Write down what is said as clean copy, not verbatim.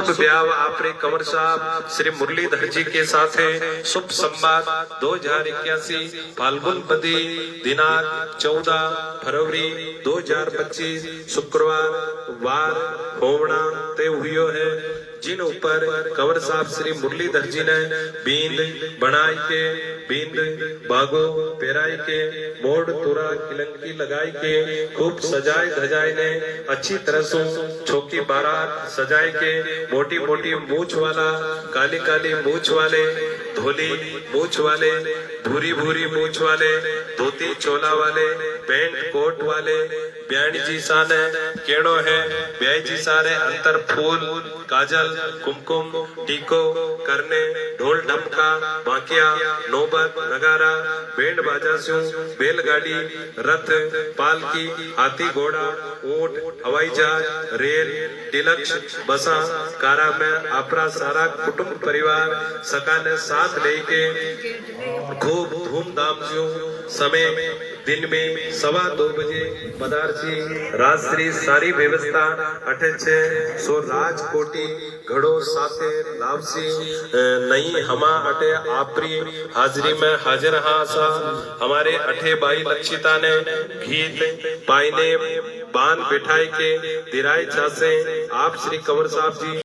ब्याह आपरे कंवर साहब श्री मुरलीधर जी के साथ है। शुभ संवाद 2081 फाल्गुन पदी दिनांक 14 फरवरी 2025 शुक्रवार वार होवना तय हुयो है। जिन ऊपर कंवर साहब श्री मुरलीधर जी ने बींद बनाई के बींद भागो पेराई के मोड़ तुरा किलंकी लगाई के खूब सजाए धजाए ने अच्छी तरह से छोकी बारात सजाए के मोटी मोटी मूछ वाला काली काली मूछ वाले धोली मूछ वाले भूरी भूरी मूछ वाले धोती चोला वाले पैंट कोट वाले ब्याणी जी साने केड़ो है ब्याई जी सारे अंतर फूल काजल कुमकुम टीको करने ढोल ढमका बांकिया नौबत नगारा बैंड बाजा से बैलगाड़ी रथ पालकी हाथी घोड़ा ऊंट हवाई जहाज रेल डिलक्स बसा कारा में आपरा सारा कुटुंब परिवार सका ने साथ लेके खूब धूमधाम से समय दिन में 2:15 बजे पधारसी राजश्री सारी व्यवस्था अठे छे सो राजकोटी घड़ो साथे लावसी नहीं हमा अटे आपरी हाजरी में हाजिर हासा हमारे अठे बाई लक्षिता ने गीत पाइने बान बिठाई के दिराई चासे आप श्री कंवर साहब जी